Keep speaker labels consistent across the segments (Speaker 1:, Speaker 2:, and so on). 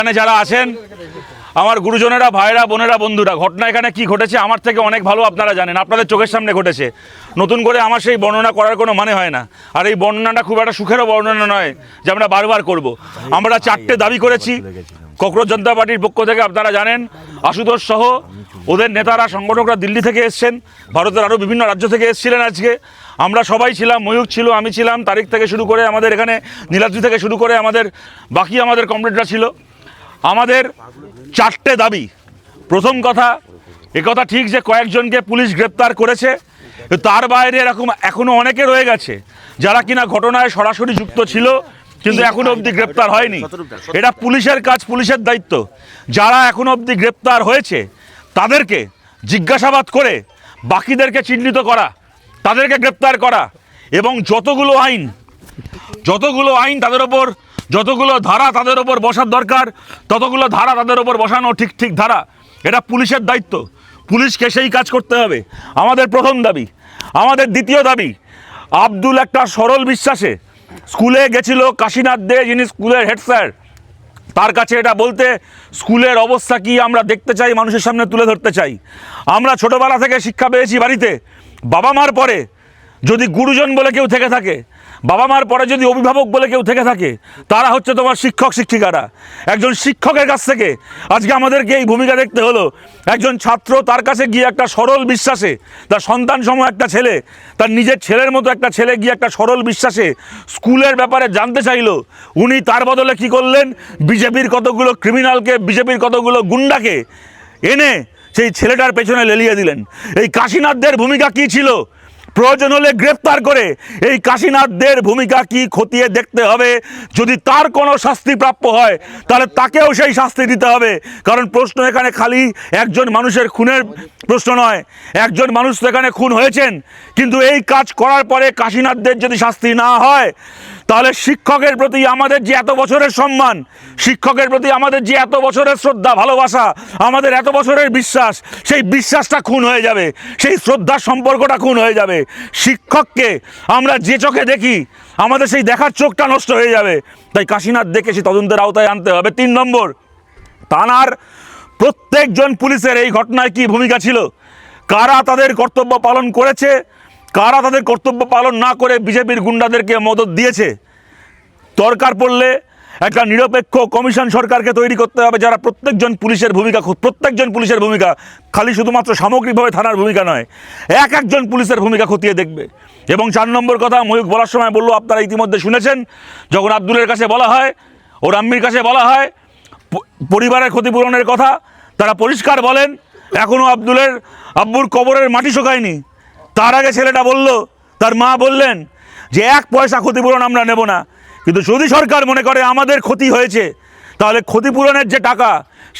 Speaker 1: এখানে যারা আছেন আমার গুরুজনেরা, ভাইরা, বোনেরা, বন্ধুরা, ঘটনা এখানে কি ঘটেছে আমার থেকে অনেক ভালো আপনারা জানেন, আপনাদের চোখের সামনে ঘটেছে। নতুন করে আমার সেই বর্ণনা করার কোনো মানে হয় না। আর এই বর্ণনাটা খুব একটা সুখেরও বর্ণনা নয় যে আমরা বারবার করব। আমরা 4টে দাবি করেছি ককরোচ জনতা পার্টির পক্ষ থেকে, আপনারা জানেন। আশুতোষ সহ ওদের নেতারা, সংগঠকরা দিল্লি থেকে এসছেন, ভারতের আরও বিভিন্ন রাজ্য থেকে এসেছিলেন। আজকে আমরা সবাই ছিলাম, ময়ূক ছিল, আমি ছিলাম, তারিখ থেকে শুরু করে আমাদের এখানে নীলাদ্রি থেকে শুরু করে আমাদের বাকি আমাদের কমরেডরা ছিল। আমাদের 4টে দাবি। প্রথম কথা, একথা ঠিক যে কয়েকজনকে পুলিশ গ্রেপ্তার করেছে, তার বাইরে এরকম এখনও অনেকে রয়ে গেছে যারা কিনা ঘটনায় সরাসরি যুক্ত ছিল কিন্তু এখনো অবধি গ্রেপ্তার হয়নি। এটা পুলিশের কাজ, পুলিশের দায়িত্ব। যারা এখনো অবধি গ্রেপ্তার হয়েছে তাদেরকে জিজ্ঞাসাবাদ করে বাকিদেরকে চিহ্নিত করা, তাদেরকে গ্রেপ্তার করা, এবং যতগুলো আইন তাদের ওপর, যতগুলো ধারা তাদের ওপর বসার দরকার ততগুলো ধারা তাদের ওপর বসানো, ঠিক ধারা। এটা পুলিশের দায়িত্ব, পুলিশকে সেই কাজ করতে হবে। আমাদের প্রথম দাবি। আমাদের দ্বিতীয় দাবি, আব্দুল একটা সরল বিশ্বাসে স্কুলে গেছিল কাশীনাথ দে, যিনি স্কুলের হেড স্যার, তার কাছে এটা বলতে স্কুলের অবস্থা কি আমরা দেখতে চাই, মানুষের সামনে তুলে ধরতে চাই। আমরা ছোটোবেলা থেকে শিক্ষা পেয়েছি বাড়িতে, বাবা মার পরে যদি গুরুজন বলে কেউ থেকে থাকে, বাবা মার পরে যদি অভিভাবক বলে কেউ থেকে থাকে, তারা হচ্ছে তোমার শিক্ষক শিক্ষিকারা। একজন শিক্ষকের কাছ থেকে আজকে আমাদেরকে এই ভূমিকা দেখতে হলো। একজন ছাত্র তার কাছে গিয়ে একটা সরল বিশ্বাসে, তার সন্তান সম একটা ছেলে, তার নিজের ছেলের মতো একটা ছেলে গিয়ে একটা সরল বিশ্বাসে স্কুলের ব্যাপারে জানতে চাইলো। উনি তার বদলে কি করলেন, বিজেপির কতগুলো ক্রিমিনালকে, বিজেপির কতগুলো গুন্ডাকে এনে সেই ছেলেটার পেছনে লেলিয়ে দিলেন। এই কাশীনাথদের ভূমিকা কি ছিল? প্রয়োজন হলে গ্রেপ্তার করে এই কাশীনাথদের ভূমিকা কি খতিয়ে দেখতে হবে। যদি তার কোনো শাস্তি প্রাপ্য হয় তাহলে তাকেও সেই শাস্তি দিতে হবে। কারণ প্রশ্ন এখানে খালি একজন মানুষের খুনের প্রশ্ন নয়, একজন মানুষ তো এখানে খুন হয়েছেন, কিন্তু এই কাজ করার পরে কাশীনাথদের যদি শাস্তি না হয় তাহলে শিক্ষকের প্রতি আমাদের যে এত বছরের সম্মান, শিক্ষকের প্রতি আমাদের যে এত বছরের শ্রদ্ধা, ভালোবাসা, আমাদের এত বছরের বিশ্বাস, সেই বিশ্বাসটা খুন হয়ে যাবে, সেই শ্রদ্ধার সম্পর্কটা খুন হয়ে যাবে। শিক্ষককে আমরা যে চোখে দেখি আমাদের সেই দেখার চোখটা নষ্ট হয়ে যাবে। তাই কাশীনাথ দেখে সেই তদন্তের আওতায় আনতে হবে। 3 নম্বর, থানার প্রত্যেকজন পুলিশের এই ঘটনায় কি ভূমিকা ছিল, কারা তাদের কর্তব্য পালন করেছে, কারা তাদের কর্তব্য পালন না করে বিজেপির গুন্ডাদেরকে মদত দিয়েছে। দরকার পড়লে একটা নিরপেক্ষ কমিশন সরকারকে তৈরি করতে হবে, যারা প্রত্যেকজন পুলিশের ভূমিকা খালি শুধুমাত্র সামগ্রিকভাবে থানার ভূমিকা নয়, একজন পুলিশের ভূমিকা খতিয়ে দেখবে। এবং 4 নম্বর কথা, ময়ূক বলার সময় বললো, আপনারা ইতিমধ্যে শুনেছেন, যখন আব্দুলের কাছে বলা হয়, ওর আম্মির কাছে বলা হয় পরিবারের ক্ষতিপূরণের কথা, তারা পরিষ্কার বলেন এখনও আব্বুর কবরের মাটি শোকায়নি। তার আগে ছেলেটা বলল, তার মা বললেন যে 1 পয়সা ক্ষতিপূরণ আমরা নেব না। কিন্তু যদি সরকার মনে করে আমাদের ক্ষতি হয়েছে, তাহলে ক্ষতিপূরণের যে টাকা,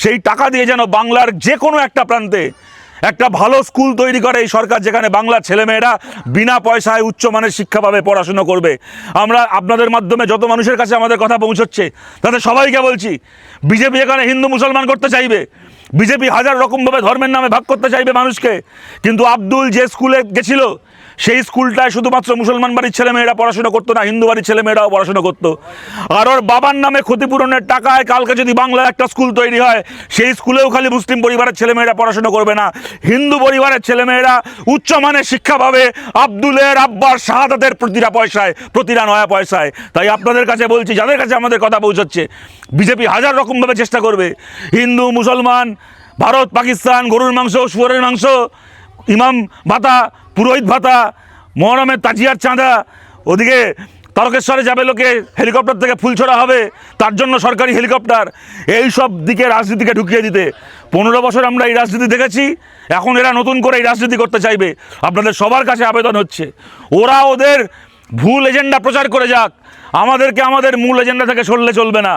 Speaker 1: সেই টাকা দিয়ে যেন বাংলার যে কোনো একটা প্রান্তে একটা ভালো স্কুল তৈরি করে এই সরকার, যেখানে বাংলার ছেলেমেয়েরা বিনা পয়সায় উচ্চমানের শিক্ষা পাবে, পড়াশুনো করবে। আমরা আপনাদের মাধ্যমে যত মানুষের কাছে আমাদের কথা পৌঁছচ্ছে তাদের সবাইকে বলছি, বিজেপি এখানে হিন্দু মুসলমান করতে চাইবে, বিজেপি হাজার রকমভাবে ধর্মের নামে ভাগ করতে চাইবে মানুষকে, কিন্তু আব্দুল যে স্কুলে গেছিল সেই স্কুলটায় শুধুমাত্র মুসলমান বাড়ির ছেলেমেয়েরা পড়াশোনা করতো না, হিন্দু বাড়ির ছেলেমেয়েরাও পড়াশোনা করতো। আর ওর বাবার নামে ক্ষতিপূরণের টাকায় কালকে যদি বাংলার একটা স্কুল তৈরি হয়, সেই স্কুলেও খালি মুসলিম পরিবারের ছেলেমেয়েরা পড়াশোনা করবে না, হিন্দু পরিবারের ছেলেমেয়েরা উচ্চমানের শিক্ষা পাবে আব্দুলের আব্বার শাহাদাতের প্রতিটা নয়া পয়সায়। তাই আপনাদের কাছে বলছি, যাদের কাছে আমাদের কথা পৌঁছচ্ছে, বিজেপি হাজার রকমভাবে চেষ্টা করবে, হিন্দু মুসলমান, ভারত পাকিস্তান, গরুর মাংস শুয়োরের মাংস, ইমাম ভাতা, পুরোহিত ভাতা, মহরমের তাজিয়ার চাঁদা, ওদিকে তারকেশ্বরে যাবে লোকে, হেলিকপ্টার থেকে ফুল ছোড়া হবে, তার জন্য সরকারি হেলিকপ্টার, এই সব দিকে রাজনীতিকে ঢুকিয়ে দিতে 15 বছর আমরা এই রাজনীতি দেখেছি। এখন এরা নতুন করে এই রাজনীতি করতে চাইবে। আপনাদের সবার কাছে আবেদন হচ্ছে, ওরা ওদের ভুল এজেন্ডা প্রচার করে যাক, আমাদেরকে আমাদের মূল এজেন্ডা থেকে সরলে চলবে না।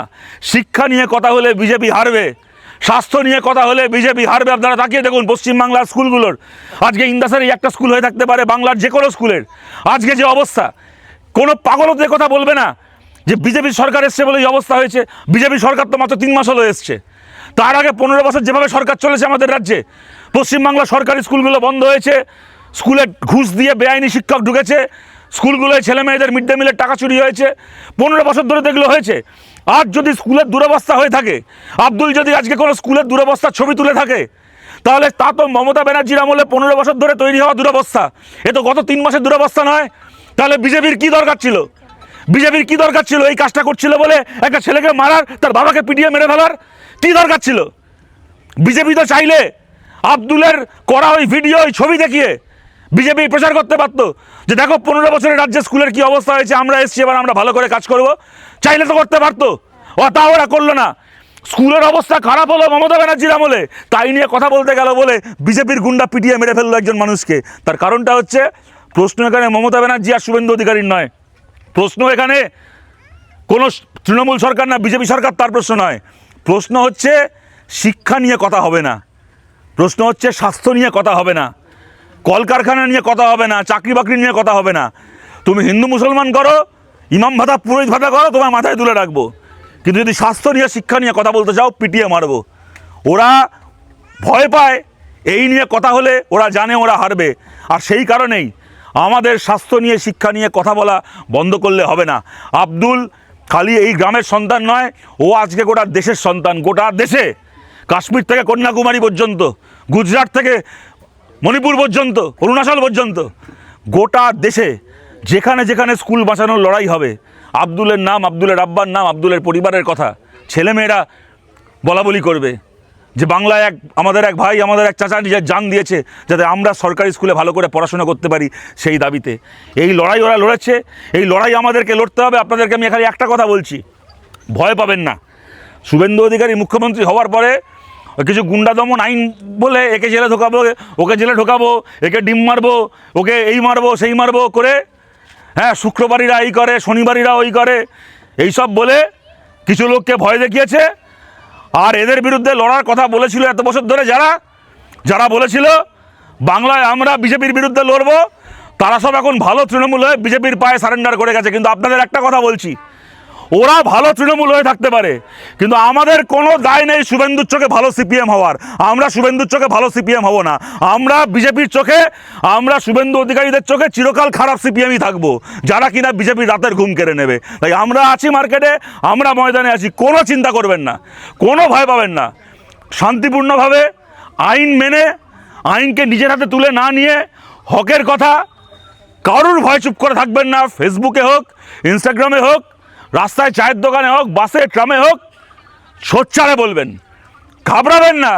Speaker 1: শিক্ষা নিয়ে কথা হলে বিজেপি হারবে, স্বাস্থ্য নিয়ে কথা হলে বিজেপি হারবে। আপনারা তাকিয়ে দেখুন পশ্চিমবাংলার স্কুলগুলোর, আজকে ইন্দাসেরই একটা স্কুল হয়ে থাকতে পারে, বাংলার যে কোনো স্কুলের আজকে যে অবস্থা, কোনো পাগলও তো কথা বলবে না যে বিজেপি সরকার এসছে বলে এই অবস্থা হয়েছে। বিজেপি সরকার তো মাত্র 3 মাস হলো এসছে, তার আগে 15 বছর যেভাবে সরকার চলেছে আমাদের রাজ্যে, পশ্চিমবাংলা সরকারি স্কুলগুলো বন্ধ হয়েছে, স্কুলে ঘুষ দিয়ে বেআইনি শিক্ষক ঢুকেছে, স্কুলগুলোয় ছেলে মেয়েদের মিড ডে মিলের টাকা চুরি হয়েছে, 15 বছর ধরে দেখলো হয়েছে। আজ যদি স্কুলের দুরবস্থা হয়ে থাকে, আব্দুল যদি আজকে কোনো স্কুলের দুরবস্থার ছবি তুলে থাকে, তাহলে তা তো মমতা ব্যানার্জির আমলে 15 বছর ধরে তৈরি হওয়া দুরবস্থা, এ তো গত 3 মাসের দুরবস্থা নয়। তাহলে বিজেপির কি দরকার ছিল? বিজেপির কি দরকার ছিল এই কাজটা করছিল বলে একটা ছেলেকে মারার, তার বাবাকে পিটিয়ে মেরে ফেলার কি দরকার ছিল? বিজেপি তো চাইলে আব্দুলের করা ওই ভিডিও, ওই ছবি দেখিয়ে বিজেপি প্রচার করতে পারতো যে দেখো 15 বছরের রাজ্যে স্কুলের কি অবস্থা হয়েছে, আমরা এসছি, এবার আমরা ভালো করে কাজ করব। চাইলে তো করতে পারতো, তা ওরা করলো না। স্কুলের অবস্থা খারাপ হলো মমতা ব্যানার্জির আমলে, তাই নিয়ে কথা বলতে গেল বলে বিজেপির গুন্ডা পিটিয়ে মেরে ফেললো একজন মানুষকে। তার কারণটা হচ্ছে, প্রশ্ন এখানে মমতা ব্যানার্জি আর শুভেন্দু অধিকারীর নয়, প্রশ্ন এখানে কোনো তৃণমূল সরকার না বিজেপি সরকার, তার প্রশ্ন নয়। প্রশ্ন হচ্ছে শিক্ষা নিয়ে কথা হবে না, প্রশ্ন হচ্ছে স্বাস্থ্য নিয়ে কথা হবে না, কলকারখানা নিয়ে কথা হবে না, চাকরি বাকরি নিয়ে কথা হবে না। তুমি হিন্দু মুসলমান করো, ইমাম ভাতা পুরোহিত ভাতা করো, তোমার মাথায় তুলে রাখবো, কিন্তু যদি স্বাস্থ্য নিয়ে শিক্ষা নিয়ে কথা বলতে চাও পিটিয়ে মারবো। ওরা ভয় পায় এই নিয়ে কথা হলে, ওরা জানে ওরা হারবে। আর সেই কারণেই আমাদের স্বাস্থ্য নিয়ে শিক্ষা নিয়ে কথা বলা বন্ধ করলে হবে না। আব্দুল খালি এই গ্রামের সন্তান নয়, ও আজকে গোটা দেশের সন্তান। গোটা দেশে, কাশ্মীর থেকে কন্যাকুমারী পর্যন্ত, গুজরাট থেকে মণিপুর পর্যন্ত, অরুণাচল পর্যন্ত, গোটা দেশে যেখানে যেখানে স্কুল বাঁচানোর লড়াই হবে, আব্দুলের নাম, আব্দুলের আব্বার নাম, আব্দুলের পরিবারের কথা ছেলেমেয়েরা বলাবলি করবে যে বাংলায় আমাদের এক ভাই, আমাদের এক চাচা নিজের জান দিয়েছে যাতে আমরা সরকারি স্কুলে ভালো করে পড়াশোনা করতে পারি, সেই দাবিতে এই লড়াই ওরা লড়েছে। এই লড়াই আমাদেরকে লড়তে হবে। আপনাদেরকে আমি এখানে একটা কথা বলছি, ভয় পাবেন না। শুভেন্দু অধিকারী মুখ্যমন্ত্রী হওয়ার পরে কিছু গুন্ডা দমন আইন বলে একে জেলে ঢোকাবো, ওকে জেলে ঢোকাবো, একে ডিম মারবো, ওকে এই মারবো সেই মারবো করে, হ্যাঁ শুক্রবারীরা এই করে, শনিবারীরা ওই করে, এইসব বলে কিছু লোককে ভয় দেখিয়েছে। আর এদের বিরুদ্ধে লড়ার কথা বলেছিল এত বছর ধরে যারা বলেছিল বাংলায় আমরা বিজেপির বিরুদ্ধে লড়বো, তারা সব এখন ভালো তৃণমূল হয়ে বিজেপির পায়ে সারেন্ডার করে গেছে। কিন্তু আপনাদের একটা কথা বলছি, ওরা ভালো তৃণমূল হয়ে থাকতে পারে, কিন্তু আমাদের কোনো দায় নেই শুভেন্দুর চোখে ভালো সিপিএম হওয়ার। আমরা শুভেন্দুর চোখে ভালো সিপিএম হব না। আমরা বিজেপির চোখে, আমরা শুভেন্দু অধিকারীদের চোখে চিরকাল খারাপ সিপিএমই থাকবো, যারা কিনা বিজেপির রাতের ঘুম কেড়ে নেবে। তাই আমরা আছি মার্কেটে, আমরা ময়দানে আছি, কোনো চিন্তা করবেন না, কোনো ভয় পাবেন না। শান্তিপূর্ণভাবে আইন মেনে, আইনকে নিজের হাতে তুলে না নিয়ে হকের কথা, কারুর ভয় চুপ করে থাকবেন না। ফেসবুকে হোক, ইনস্টাগ্রামে হোক, রাস্তায় চায়ের দোকানে হোক, বাসে ট্রামে হোক, সোচ্চারে বলবেন, ঘাবড়াবেন না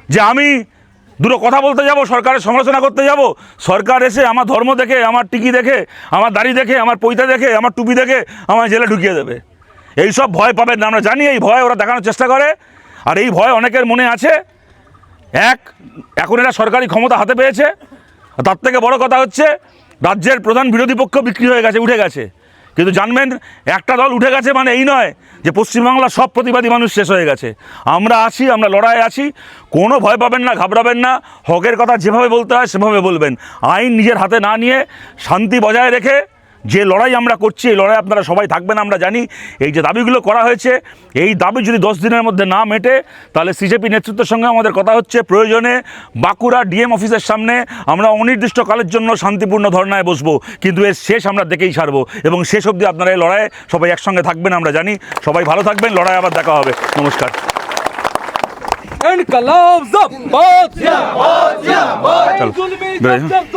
Speaker 1: যে আমি দুটো কথা বলতে যাব, সরকারের সমালোচনা করতে যাব, সরকার এসে আমার ধর্ম দেখে, আমার টিকি দেখে, আমার দাড়ি দেখে, আমার পৈতা দেখে, আমার টুপি দেখে আমার জেলে ঢুকিয়ে দেবে। এইসব ভয় পাবেন না। আমরা জানি এই ভয় ওরা দেখানোর চেষ্টা করে, আর এই ভয় অনেকের মনে আছে। এখন এরা সরকারি ক্ষমতা হাতে পেয়েছে, তার থেকে বড় কথা হচ্ছে রাজ্যের প্রধান বিরোধী পক্ষ বিক্রি হয়ে গেছে, উঠে গেছে। কিন্তু জানবেন, একটা দল উঠে গেছে মানে এই নয় যে পশ্চিমবাংলার সব প্রতিবাদী মানুষ শেষ হয়ে গেছে। আমরা আছি, আমরা লড়াইয়ে আছি, কোনো ভয় পাবেন না, ঘাবড়াবেন না। হকের কথা যেভাবে বলতে হয় সেভাবে বলবেন। আইন নিজের হাতে না নিয়ে শান্তি বজায় রেখে যে লড়াই আমরা করছি, এই লড়াই আপনারা সবাই থাকবেন। আমরা জানি এই যে দাবিগুলো করা হয়েছে, এই দাবি যদি 10 দিনের মধ্যে না মেটে, তাহলে সিজেপি নেতৃত্বের সঙ্গে আমাদের কথা হচ্ছে, প্রয়োজনে বাঁকুড়া ডিএম অফিসের সামনে আমরা অনির্দিষ্টকালের জন্য শান্তিপূর্ণ ধর্নায় বসবো, কিন্তু এর শেষ আমরা দেখেই ছাড়বো। এবং শেষ অবধি আপনারা এই লড়াইয়ে সবাই একসঙ্গে থাকবেন, আমরা জানি। সবাই ভালো থাকবেন, লড়াই আবার দেখা হবে। নমস্কার।
Speaker 2: ইনকলাব জিন্দাবাদ, জিন্দাবাদ, জিন্দাবাদ।